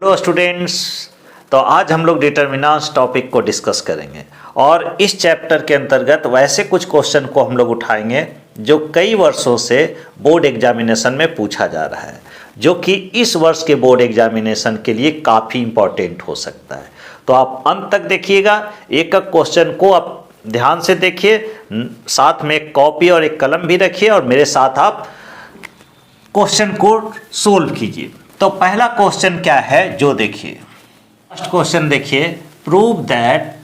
Hello students. तो आज हम लोग डिटर्मिनेंट्स टॉपिक को डिस्कस करेंगे और इस चैप्टर के अंतर्गत वैसे कुछ क्वेश्चन को हम लोग उठाएंगे जो कई वर्षों से बोर्ड एग्जामिनेशन में पूछा जा रहा है, जो कि इस वर्ष के बोर्ड एग्जामिनेशन के लिए काफ़ी इम्पोर्टेंट हो सकता है। तो आप अंत तक देखिएगा, एक एक क्वेश्चन को आप ध्यान से देखिए, साथ में एक कॉपी और एक कलम भी रखिए और मेरे साथ आप क्वेश्चन को सोल्व कीजिए। तो पहला क्वेश्चन क्या है जो देखिए, फर्स्ट क्वेश्चन देखिए, प्रूव दैट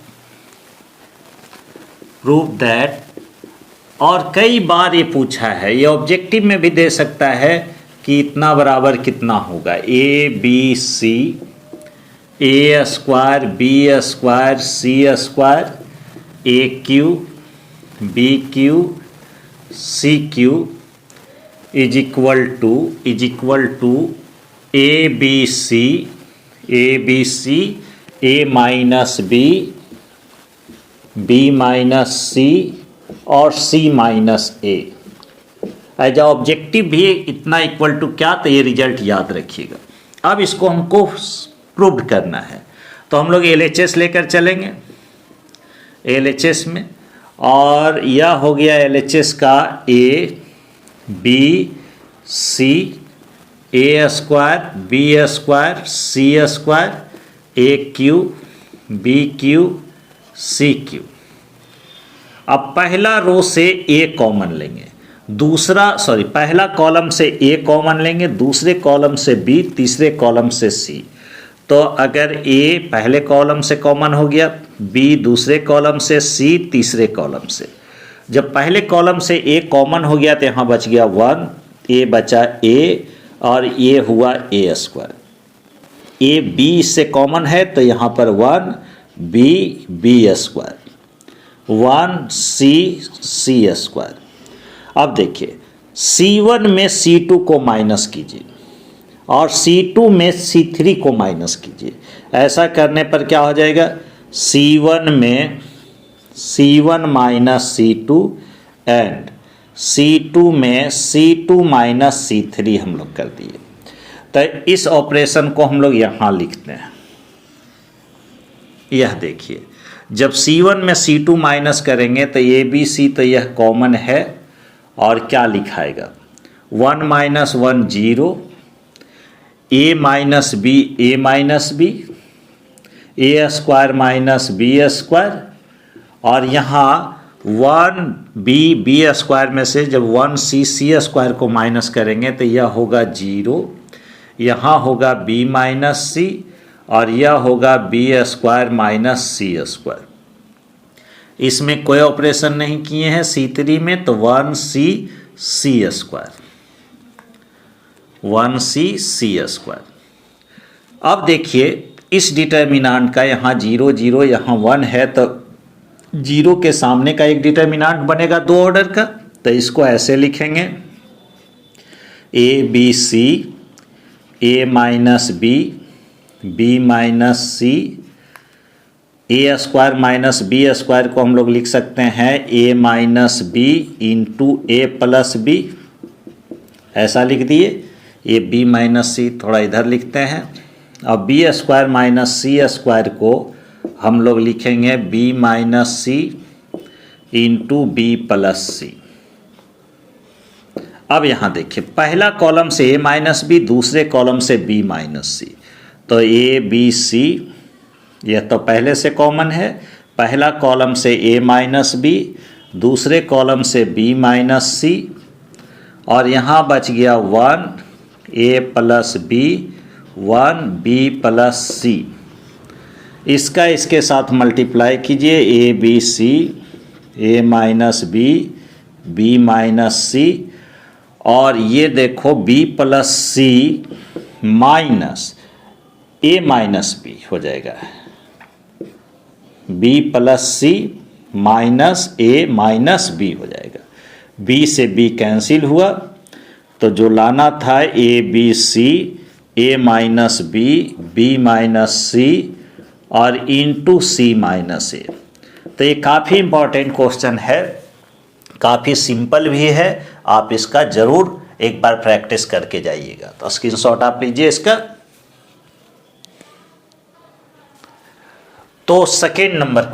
और कई बार ये पूछा है, ये ऑब्जेक्टिव में भी दे सकता है कि इतना बराबर कितना होगा, A B C, A square B square C square, A cube B cube C cube is equal to A B C A minus B minus C और C minus A. As objective भी इतना equal to क्या, तो ये result याद रखिएगा। अब इसको हमको प्रूव करना है, तो हम लोग LHS लेकर चलेंगे LHS में, और यह हो गया LHS का a B C A square B square C square A cube B cube C cube. अब पहला रो से ए कॉमन लेंगे, पहला कॉलम से ए कॉमन लेंगे, दूसरे कॉलम से बी, तीसरे कॉलम से सी। तो अगर ए पहले कॉलम से कॉमन हो गया, बी दूसरे कॉलम से, सी तीसरे कॉलम से। जब पहले कॉलम से ए कॉमन हो गया तो यहाँ बच गया 1, ए बचा ए और ये हुआ ए स्क्वायर। ए बी से कॉमन है तो यहाँ पर 1 बी स्क्वायर 1 सी स्क्वायर। अब देखिए, C1 में C2 को माइनस कीजिए और C2 में C3 को माइनस कीजिए। ऐसा करने पर क्या हो जाएगा, C1 में C1 minus C2 and C2 में C2 माइनस C3 हम लोग कर दिए। तो इस ऑपरेशन को हम लोग यहाँ लिखते हैं। यह देखिए, जब C1 में C2 माइनस करेंगे तो ए बी सी, तो यह कॉमन है और क्या लिखाएगा, 1 minus 1 0, A minus B A square minus B square, और यहाँ 1 बी स्क्वायर में से जब 1 सी स्क्वायर को माइनस करेंगे तो यह होगा 0, यहाँ होगा बी माइनस सी और यह होगा बी स्क्वायर माइनस सी स्क्वायर। इसमें कोई ऑपरेशन नहीं किए हैं C3 में, तो 1 सी स्क्वायर 1 सी स्क्वायर। अब देखिए, इस डिटर्मिनेंट का यहाँ 0 0 यहाँ 1 है, तो 0 के सामने का एक डिटर्मिनेंट बनेगा 2 ऑर्डर का। तो इसको ऐसे लिखेंगे, a B C A minus B minus c, A square minus B square को हम लोग लिख सकते हैं ए माइनस बी इंटू ए प्लस बी, ऐसा लिख दिए। ये बी माइनस सी थोड़ा इधर लिखते हैं, अब बी स्क्वायर माइनस सी स्क्वायर को हम लोग लिखेंगे B minus C into B plus सी। अब यहाँ देखिए, पहला कॉलम से ए माइनस बी, दूसरे कॉलम से बी माइनस सी, तो ए बी सी यह तो पहले से कॉमन है। पहला कॉलम से ए माइनस बी, दूसरे कॉलम से बी माइनस सी, और यहाँ बच गया 1 A plus B 1 B plus C. इसका इसके साथ मल्टीप्लाई कीजिए, A B C A minus B minus C, और ये देखो B plus C minus A minus B हो जाएगा, B plus C minus A minus B हो जाएगा। बी से बी कैंसिल हुआ, तो जो लाना था A B C A minus B minus C और इंटू सी माइनस ए। तो ये काफ़ी इम्पॉर्टेंट क्वेश्चन है, काफ़ी सिंपल भी है, आप इसका ज़रूर एक बार प्रैक्टिस करके जाइएगा। तो स्क्रीनशॉट आप लीजिए इसका। तो सेकेंड नंबर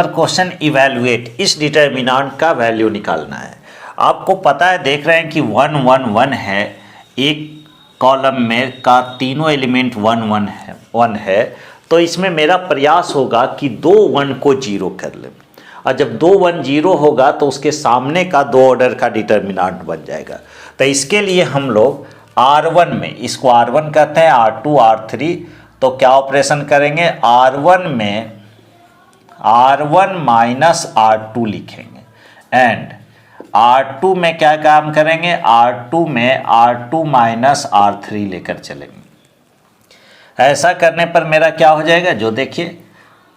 क्वेश्चन इवैल्यूएट, इस डिटर्मिनेंट का वैल्यू निकालना है। आपको पता है, देख रहे हैं कि 1 1 1 है, एक कॉलम में का तीनों एलिमेंट 1 है, तो इसमें मेरा प्रयास होगा कि 2 1 को 0 कर ले, और जब 2 1 0 होगा तो उसके सामने का 2 ऑर्डर का डिटर्मिनेंट बन जाएगा। तो इसके लिए हम लोग R1 में, इसको R1 कहते हैं, R2 R3, तो क्या ऑपरेशन करेंगे, R1 में R1 माइनस R2 लिखेंगे, एंड R2 में क्या काम करेंगे, R2 में R2 माइनस R3 लेकर चलेंगे। ऐसा करने पर मेरा क्या हो जाएगा, जो देखिए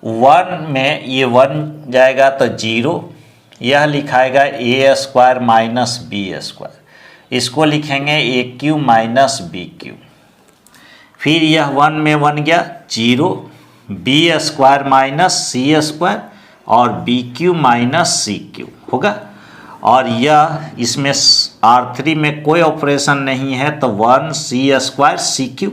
1 में ये 1 जाएगा तो 0, यह लिखाएगा a square minus B square, इसको लिखेंगे a cube minus B cube. फिर यह 1 में 1 गया 0, बी स्क्वायर माइनस सी स्क्वायर और बी क्यू माइनस सी क्यू होगा। और यह इसमें R3 में कोई ऑपरेशन नहीं है, तो 1 सी स्क्वायर सी क्यू।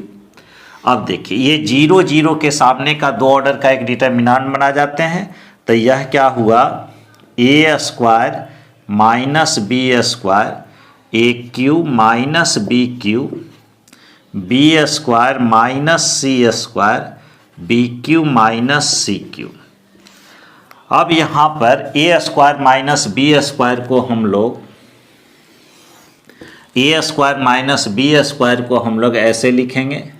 अब देखिए ये 0 0 के सामने का 2 ऑर्डर का एक डिटर्मिनेंट बना जाते हैं, तो यह क्या हुआ, A square minus B square A cube minus B cube, B square minus C square B cube minus C cube. अब यहाँ पर A square minus B square को हम लोग, A square minus B square को हम लोग ऐसे लिखेंगे,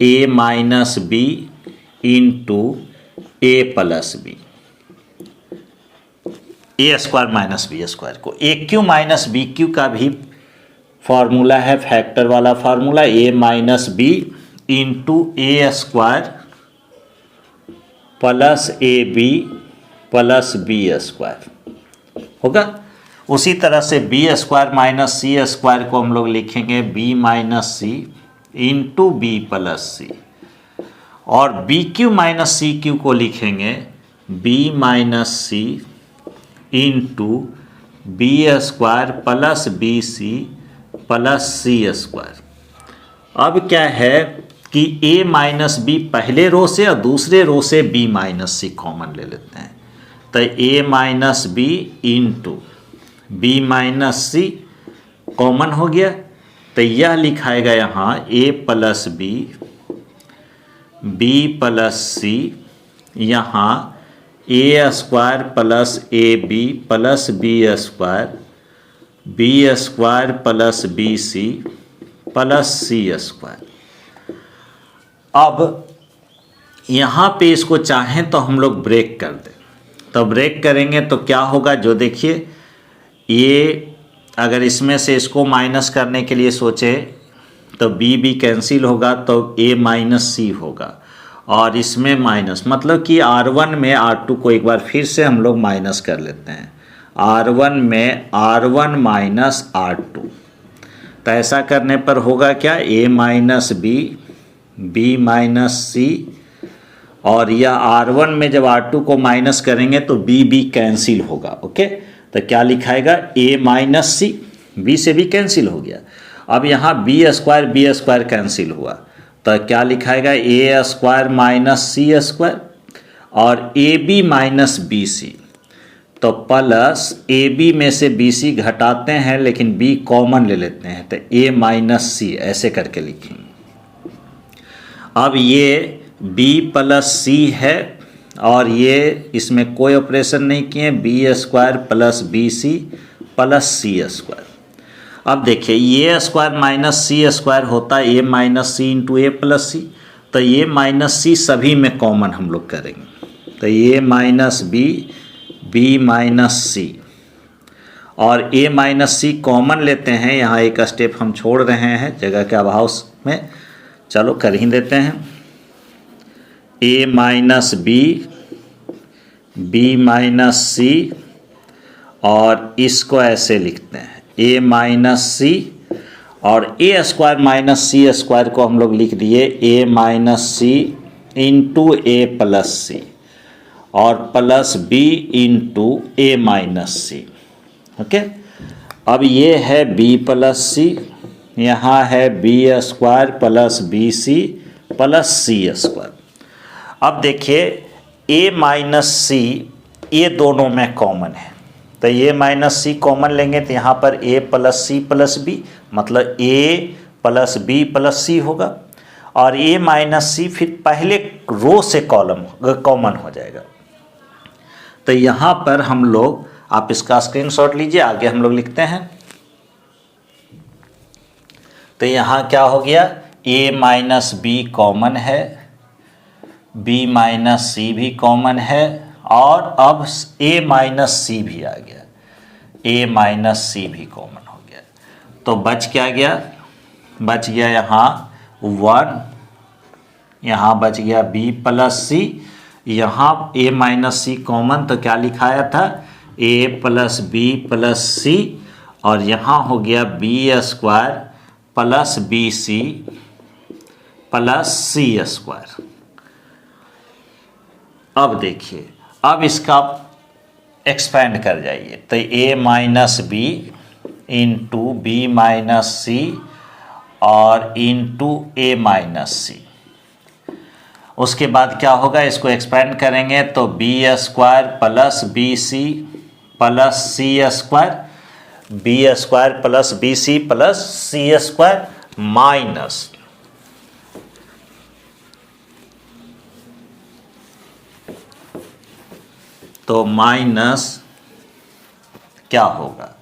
A minus B into A plus B, A square minus B square को। A cube minus B cube का भी फॉर्मूला है, फैक्टर वाला formula, A minus B into A square plus A B plus B square होगा। उसी तरह से B square minus सी square को हम लोग लिखेंगे B minus C into B plus C, और बी क्यू माइनस सी क्यू को लिखेंगे B minus C into B square plus B C plus C square. अब क्या है कि a माइनस बी पहले रो से और दूसरे रो से b माइनस सी कॉमन ले लेते हैं, तो a minus B into B minus C common हो गया, तो यह लिखाएगा यहाँ a plus B B plus C, यहाँ A square plus A B plus B square plus B C plus C square. अब यहाँ पे इसको चाहें तो हम लोग ब्रेक कर दें, तो ब्रेक करेंगे तो क्या होगा, जो देखिए ये अगर इसमें से इसको माइनस करने के लिए सोचे तो बी कैंसिल होगा, तो ए माइनस सी होगा, और इसमें माइनस, मतलब कि R1 में R2 को एक बार फिर से हम लोग माइनस कर लेते हैं, R1 में R1 माइनस R2, तो ऐसा करने पर होगा क्या, a minus B B minus C, और यह R1 में जब R2 को माइनस करेंगे तो बी कैंसिल होगा। ओके, तो क्या लिखाएगा, a माइनस सी, बी से भी कैंसिल हो गया। अब यहाँ बी स्क्वायर कैंसिल हुआ, तो क्या लिखाएगा, a square minus C square, और a B minus B c, तो प्लस ए बी में से बी सी घटाते हैं लेकिन बी कॉमन ले लेते हैं, तो ए माइनस सी ऐसे करके लिखेंगे। अब ये b प्लस सी है, और ये इसमें कोई ऑपरेशन नहीं किए, B square plus B C plus C square. अब देखिए ये स्क्वायर माइनस सी स्क्वायर होता है A minus C into A plus C, तो ये माइनस सी सभी में कॉमन हम लोग करेंगे, तो ए माइनस बी माइनस सी, और ए माइनस सी कॉमन लेते हैं, यहाँ एक स्टेप हम छोड़ रहे हैं जगह के अभाव में, चलो कर ही देते हैं, ए माइनस बी माइनस सी, और इसको ऐसे लिखते हैं ए माइनस सी, और A square minus C square को हम लोग लिख दिए A minus C into A plus C, और plus B into A minus C. Okay, अब ये है बी प्लस सी, यहाँ है B square plus B C plus C square. अब देखिए a माइनस सी ये दोनों में कॉमन है, तो a माइनस सी कॉमन लेंगे तो यहाँ पर a plus c plus b, मतलब a plus B plus c होगा, और a माइनस सी फिर पहले रो से कॉलम कॉमन हो जाएगा। तो यहाँ पर हम लोग, आप इसका स्क्रीनशॉट लीजिए, आगे हम लोग लिखते हैं। तो यहाँ क्या हो गया, a माइनस बी कॉमन है, b माइनस सी भी कॉमन है, और अब a माइनस सी भी आ गया, a माइनस सी भी कॉमन हो गया। तो बच क्या गया, बच गया यहाँ 1, यहाँ बच गया b प्लस सी, यहाँ a माइनस सी कॉमन, तो क्या लिखाया था a plus B plus C, और यहाँ हो गया B square plus B C plus C square. अब देखिए, अब इसका एक्सपेंड कर जाइए, तो a minus B into B minus C और इंटू a माइनस सी। उसके बाद क्या होगा, इसको एक्सपेंड करेंगे तो B square plus B C plus C square, B square plus B C plus C square minus, तो माइनस क्या होगा,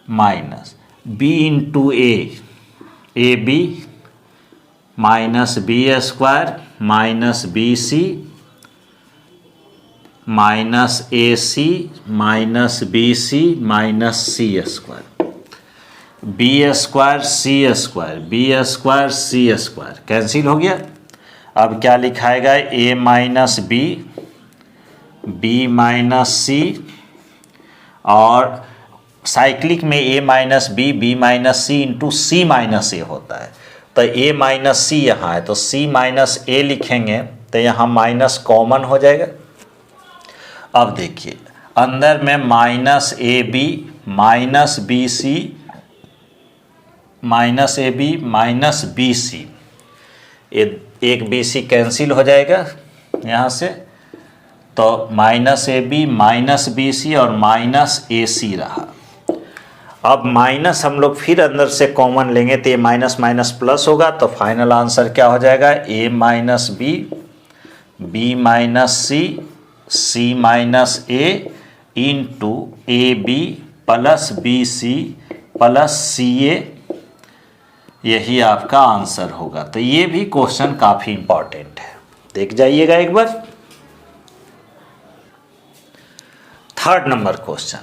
minus B into A B minus B square minus B C minus A C minus B C minus C square, B square C square, B square C square cancel हो गया। अब क्या लिखाएगा, A minus B, B minus C, और cyclic में A minus B minus C into C minus ए होता है, तो a माइनस सी यहाँ है तो c माइनस ए लिखेंगे, तो यहाँ माइनस कॉमन हो जाएगा। अब देखिए अंदर में minus a B minus B C minus a B minus B c, एक बी सी कैंसिल हो जाएगा यहाँ से, तो minus a B minus B c और माइनस ए सी रहा। अब माइनस हम लोग फिर अंदर से कॉमन लेंगे तो ये माइनस माइनस प्लस होगा, तो फाइनल आंसर क्या हो जाएगा, a minus B, B minus C, C minus A into A B plus B C plus C A, यही आपका आंसर होगा। तो ये भी क्वेश्चन काफ़ी इंपॉर्टेंट है, देख जाइएगा एक बार। थर्ड नंबर क्वेश्चन,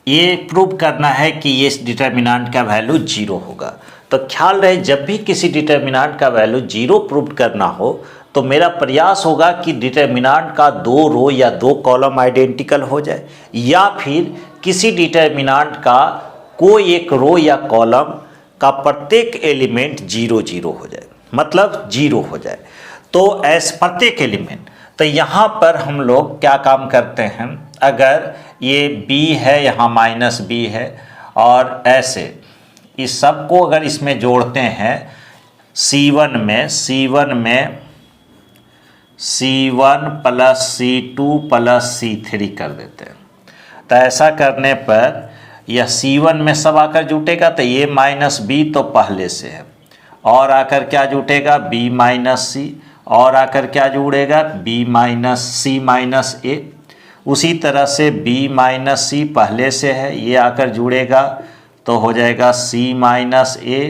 ये प्रूव करना है कि ये डिटर्मिनेंट का वैल्यू 0 होगा। तो ख्याल रहे, जब भी किसी डिटर्मिनेंट का वैल्यू 0 प्रूव करना हो तो मेरा प्रयास होगा कि डिटर्मिनेंट का 2 रो या 2 कॉलम आइडेंटिकल हो जाए, या फिर किसी डिटर्मिनेंट का कोई एक रो या कॉलम का प्रत्येक एलिमेंट 0 0 हो जाए, मतलब 0 हो जाए। तो ऐसे प्रत्येक एलिमेंट, तो यहाँ पर हम लोग क्या काम करते हैं, अगर ये b है, यहाँ माइनस b है, और ऐसे इस सब को अगर इसमें जोड़ते हैं C1 में C1 plus C2 plus C3 कर देते हैं, तो ऐसा करने पर यह C1 में सब आकर जुटेगा, तो ये माइनस बी तो पहले से है, और आकर क्या जुटेगा b माइनस सी, और आकर क्या जुड़ेगा b माइनस सी माइनस ए। उसी तरह से b माइनस सी पहले से है, ये आकर जुड़ेगा तो हो जाएगा c minus A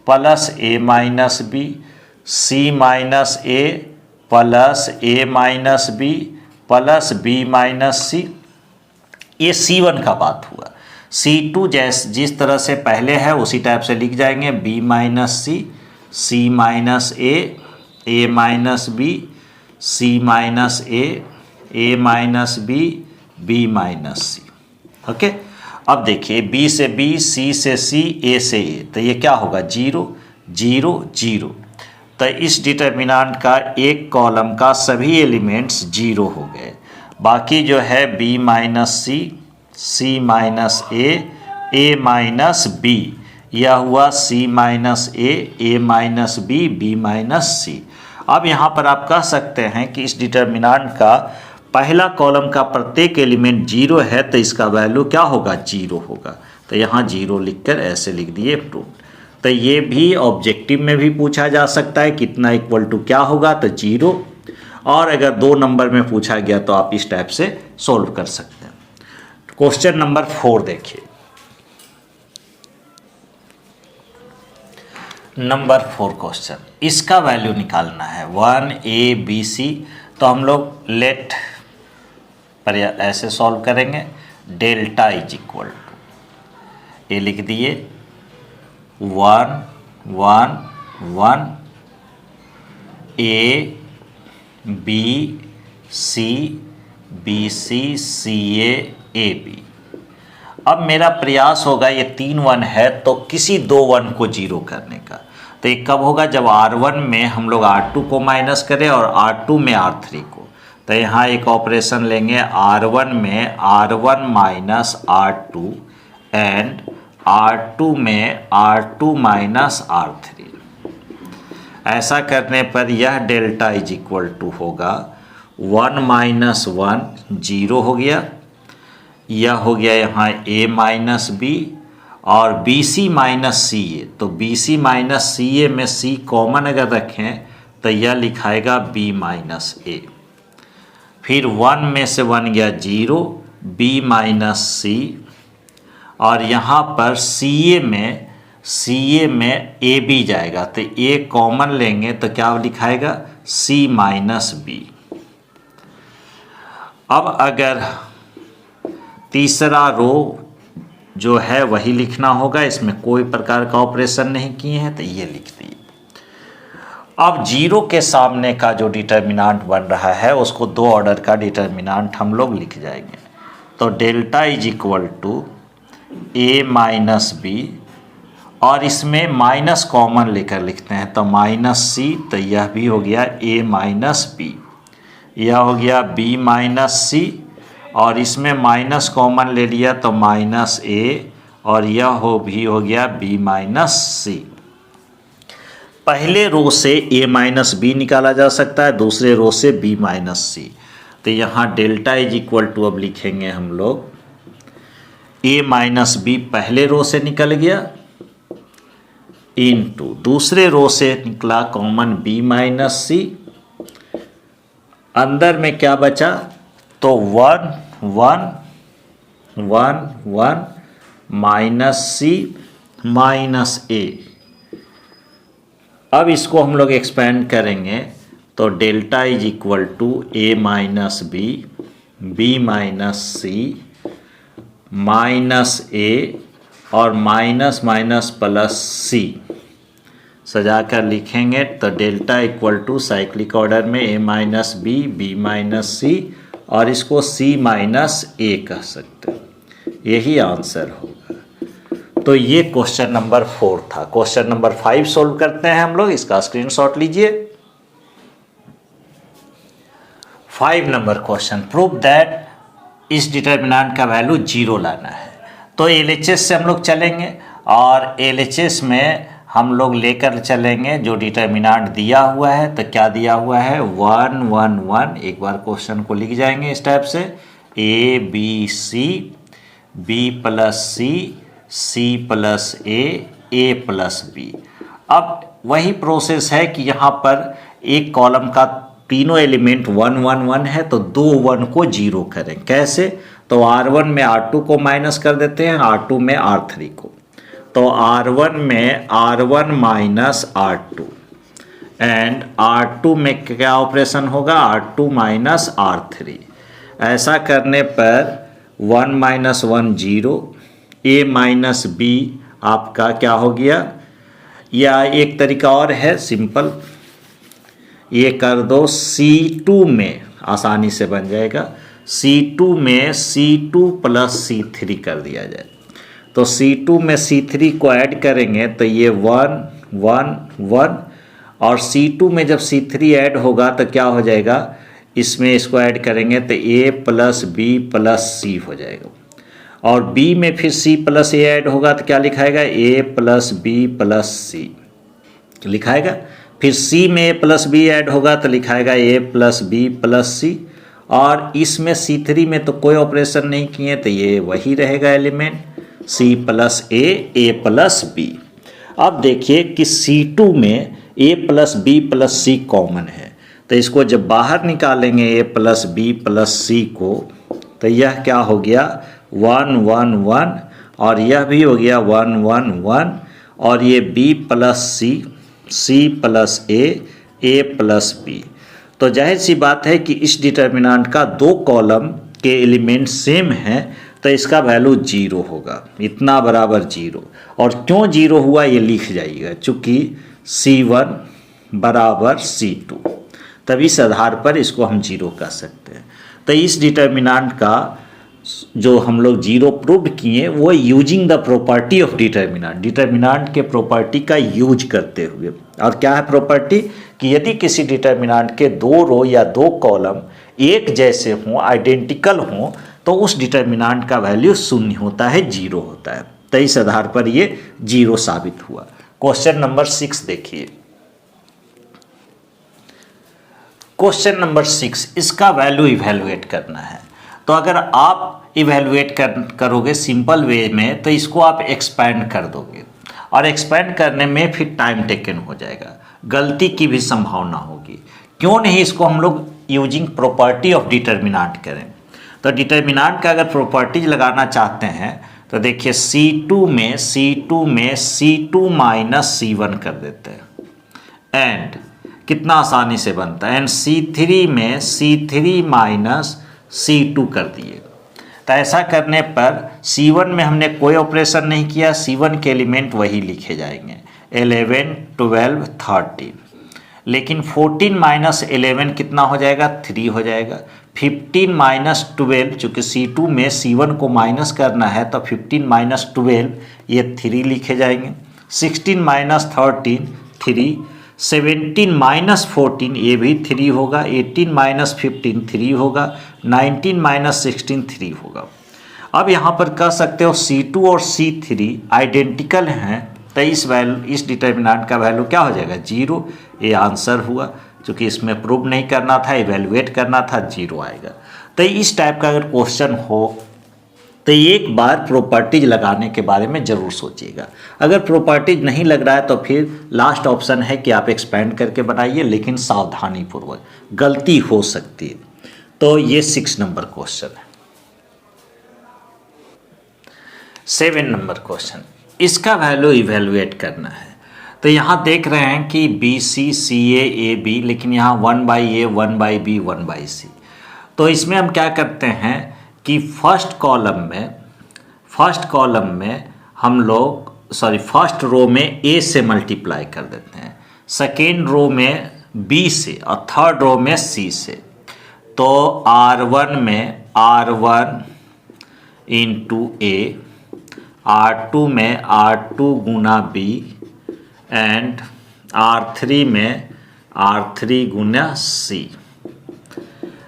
plus A minus B, C minus A plus A minus B plus B minus C. ये C1 का बात हुआ। C2 जिस तरह से पहले है उसी टाइप से लिख जाएंगे, b minus C, C minus A minus B, C minus A minus B minus C. Okay, अब देखिए b से b, c से c, a से a, तो ये क्या होगा 0 0 0। तो इस डिटर्मिनेंट का एक कॉलम का सभी एलिमेंट्स 0 हो गए, बाकी जो है b minus C, C minus A minus B, यह हुआ c minus A minus B minus सी। अब यहाँ पर आप कह सकते हैं कि इस डिटर्मिनेंट का पहला कॉलम का प्रत्येक एलिमेंट 0 है तो इसका वैल्यू क्या होगा, 0 होगा। तो यहाँ 0 लिखकर ऐसे लिख दिए प्रूव्ड। तो ये भी ऑब्जेक्टिव में भी पूछा जा सकता है, कितना इक्वल टू क्या होगा, तो 0। और अगर 2 नंबर में पूछा गया तो आप इस टाइप से सॉल्व कर सकते हैं। क्वेश्चन नंबर 4 देखिए। नंबर 4 क्वेश्चन, इसका वैल्यू निकालना है 1ABC। तो हम लोग लेट पर ऐसे सॉल्व करेंगे। डेल्टा इज इक्वल टू, ये लिख दिए 1 1 1 A B C B C C A A B। अब मेरा प्रयास होगा, ये 3 1 है तो किसी 2 1 को 0 करने का। तो ये कब होगा, जब R1 में हम लोग R2 को माइनस करें और R2 में R3 को। तो यहाँ एक ऑपरेशन लेंगे, R1 में R1 minus R2 and R2 में R2 माइनस R3। ऐसा करने पर यह डेल्टा इज इक्वल टू होगा 1 माइनस 1 0 हो गया, यह हो गया यहाँ A माइनस B और BC माइनस CA। तो BC माइनस CA में C कॉमन अगर रखें तो यह लिखाएगा B माइनस A। फिर 1 में से 1 गया 0, B माइनस C और यहाँ पर CA में AB जाएगा तो A कॉमन लेंगे तो क्या लिखाएगा, C माइनस B। अब अगर तीसरा रो जो है वही लिखना होगा, इसमें कोई प्रकार का ऑपरेशन नहीं किए हैं तो ये लिख दिए। अब 0 के सामने का जो डिटर्मिनेंट बन रहा है उसको 2 ऑर्डर का डिटर्मिनेंट हम लोग लिख जाएंगे। तो delta is equal to A minus B और इसमें माइनस कॉमन लेकर लिखते हैं तो माइनस C। तो यह भी हो गया A माइनस B, यह हो गया B माइनस C और इसमें माइनस कॉमन ले लिया तो माइनस A और यह हो गया B माइनस C। पहले रो से A माइनस B निकाला जा सकता है, दूसरे रो से B माइनस C। तो यहाँ डेल्टा इज इक्वल टू अब लिखेंगे हम लोग A माइनस B पहले रो से निकल गया इनटू दूसरे रो से निकला कॉमन B माइनस C। अंदर में क्या बचा, तो 1 1 1 1 माइनस C माइनस A। अब इसको हम लोग एक्सपेंड करेंगे तो delta is equal to A minus B, B minus C minus A और माइनस माइनस प्लस C सजाकर लिखेंगे तो delta equal to cyclic order में A minus B, B minus C और इसको C माइनस A कह सकते हैं। यही आंसर होगा। तो ये क्वेश्चन नंबर 4 था। क्वेश्चन नंबर 5 सोल्व करते हैं हम लोग, इसका स्क्रीनशॉट लीजिए। 5 नंबर क्वेश्चन, प्रूव दैट इस डिटर्मिनेंट का वैल्यू 0 लाना है। तो LHS से हम लोग चलेंगे और LHS में हम लोग लेकर चलेंगे जो डिटर्मिनेंट दिया हुआ है। तो क्या दिया हुआ है, 1 1 1। एक बार क्वेश्चन को लिख जाएंगे इस टाइप से, A B C B plus C C plus A plus B। अब वही प्रोसेस है कि यहाँ पर एक कॉलम का तीनों एलिमेंट 1 1 1 है तो 2 1 को 0 करें। कैसे, तो R1 में R2 को माइनस कर देते हैं, R2 में R3 को। तो R1 में R1 minus R2 and R2 में क्या ऑपरेशन होगा, R2 माइनस R3। ऐसा करने पर 1 माइनस 1 0, A माइनस B आपका क्या हो गया, या एक तरीका और है सिंपल, ये कर दो C2 में, आसानी से बन जाएगा। C2 में C2 प्लस C3 कर दिया जाए तो C2 में C3 को ऐड करेंगे तो ये 1 1 1 और C2 में जब C3 ऐड होगा तो क्या हो जाएगा, इसमें इसको ऐड करेंगे तो A plus B plus C हो जाएगा और B में फिर C प्लस A ऐड होगा तो क्या लिखाएगा, A plus B plus C लिखाएगा। फिर C में A प्लस बी ऐड होगा तो लिखाएगा A plus B plus C, और इसमें C3 में तो कोई ऑपरेशन नहीं किए तो ये वही रहेगा element C plus A plus b. अब देखिए कि C2 में A plus B plus c common है, तो इसको जब बाहर निकालेंगे A plus B plus c को, तो यह क्या हो गया 1 1 1, और यह भी हो गया 1 1 1, और ये B प्लस सी प्लस ए प्लस बी। तो जाहिर सी बात है कि इस डिटर्मिनेंट का दो कॉलम के एलिमेंट सेम हैं, तो इसका वैल्यू 0 होगा, इतना बराबर 0। और क्यों 0 हुआ ये लिख जाइएगा, चूँकि C1 बराबर C2, तब इस आधार पर इसको हम 0 कह सकते हैं। तो इस डिटर्मिनेंट का जो हम लोग 0 प्रूव किए वो using the property of determinant के प्रॉपर्टी का यूज करते हुए। और क्या है प्रॉपर्टी कि यदि किसी डिटर्मिनेंट के 2 रो या 2 कॉलम एक जैसे हों, आइडेंटिकल हों, तो उस डिटर्मिनेंट का वैल्यू 0 होता है, 0 होता है। तो इस आधार पर ये 0 साबित हुआ। क्वेश्चन नंबर 6 देखिए। क्वेश्चन नंबर 6, इसका वैल्यू इवैल्यूएट करना है। तो अगर आप इवैल्यूएट करोगे सिंपल वे में, तो इसको आप एक्सपैंड कर दोगे, और एक्सपैंड करने में फिर टाइम टेकन हो जाएगा, गलती की भी संभावना होगी। क्यों नहीं इसको हम लोग यूजिंग प्रॉपर्टी ऑफ डिटर्मिनेंट करें। तो डिटर्मिनेंट का अगर प्रॉपर्टीज लगाना चाहते हैं तो देखिए C2 में C2 माइनस C1 कर देते हैं, एंड कितना आसानी से बनता है, एंड C3 में C3 माइनस C2 कर दिए। तो ऐसा करने पर C1 में हमने कोई ऑपरेशन नहीं किया, C1 के एलिमेंट वही लिखे जाएंगे 11 12 13, लेकिन 14 माइनस 11 कितना हो जाएगा 3 हो जाएगा। 15 माइनस 12, चूँकि C2 में C1 को माइनस करना है तो 15 माइनस 12 ये 3 लिखे जाएंगे। 16 माइनस 13 3, 17 माइनस 14 ये भी 3 होगा, 18 माइनस 15 3 होगा, 19 माइनस 16 3 होगा। अब यहाँ पर कह सकते हो C2 और C3 आइडेंटिकल हैं, तो इस डिटर्मिनेंट का वैल्यू क्या हो जाएगा 0। ये आंसर हुआ, चूँकि इसमें प्रूव नहीं करना था, इवैल्यूएट करना था, 0 आएगा। तो इस टाइप का अगर क्वेश्चन हो तो एक बार प्रॉपर्टीज लगाने के बारे में ज़रूर सोचिएगा। अगर प्रॉपर्टीज नहीं लग रहा है तो फिर लास्ट ऑप्शन है कि आप एक्सपेंड करके बनाइए, लेकिन सावधानीपूर्वक, गलती हो सकती है। तो ये 6 नंबर क्वेश्चन है। 7 नंबर क्वेश्चन, इसका वैल्यू इवैल्यूएट करना है। तो यहाँ देख रहे हैं कि BC CA AB, लेकिन यहाँ 1/A 1/B 1/C। तो इसमें हम क्या करते हैं कि फर्स्ट कॉलम में हम लोग फर्स्ट रो में A से मल्टीप्लाई कर देते हैं, सेकेंड रो में B से, और थर्ड रो में C से। तो R1 में R1 इंटू A, R2 में R2 Guna B, and R3 में R3 गुना C।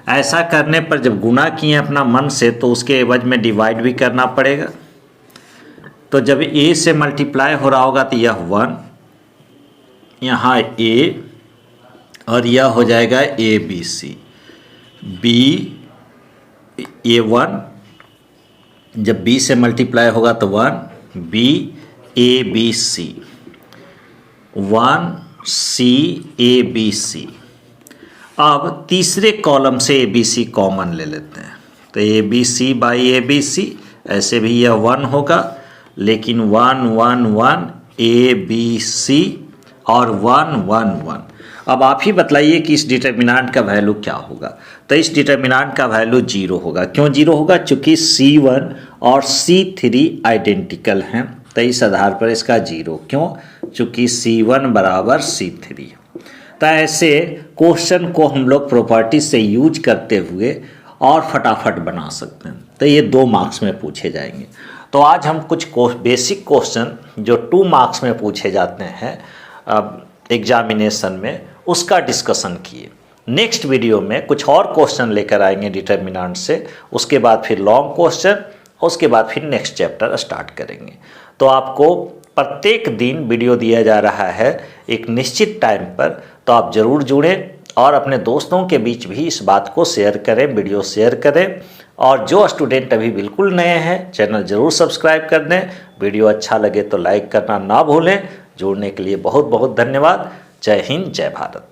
ऐसा करने पर जब गुना किए अपना मन से तो उसके एवज में डिवाइड भी करना पड़ेगा। तो जब A से मल्टीप्लाई हो रहा होगा तो यह 1, यहाँ A, और यह हो जाएगा ABC, B ये 1, जब B से मल्टीप्लाई होगा तो 1, B ABC 1 C ABC। अब तीसरे कॉलम से ABC कॉमन ले लेते हैं, तो ABC बाई ABC, ऐसे भी यह 1 होगा, लेकिन 1 1 1 ABC और 1 1 1। अब आप ही बताइए कि इस डिटर्मिनेंट का वैल्यू क्या होगा। तो इस डिटर्मिनेंट का वैल्यू 0 होगा। क्यों 0 होगा? चूँकि C1 और C3 आइडेंटिकल हैं, तो इस आधार पर इसका 0। क्यों? चूँकि C1 बराबर C3। तो ऐसे क्वेश्चन को हम लोग प्रॉपर्टी से यूज करते हुए और फटाफट बना सकते हैं। तो ये 2 मार्क्स में पूछे जाएंगे। तो आज हम कुछ बेसिक क्वेश्चन जो 2 मार्क्स में पूछे जाते हैं एग्जामिनेशन में, उसका डिस्कशन किए। नेक्स्ट वीडियो में कुछ और क्वेश्चन लेकर आएंगे डिटर्मिनेंट से, उसके बाद फिर लॉन्ग क्वेश्चन, उसके बाद फिर नेक्स्ट चैप्टर स्टार्ट करेंगे। तो आपको प्रत्येक दिन वीडियो दिया जा रहा है एक निश्चित टाइम पर, तो आप ज़रूर जुड़ें और अपने दोस्तों के बीच भी इस बात को शेयर करें, वीडियो शेयर करें। और जो स्टूडेंट अभी बिल्कुल नए हैं, चैनल ज़रूर सब्सक्राइब कर दें। वीडियो अच्छा लगे तो लाइक करना ना भूलें। जुड़ने के लिए बहुत बहुत धन्यवाद। जय हिंद, जय भारत।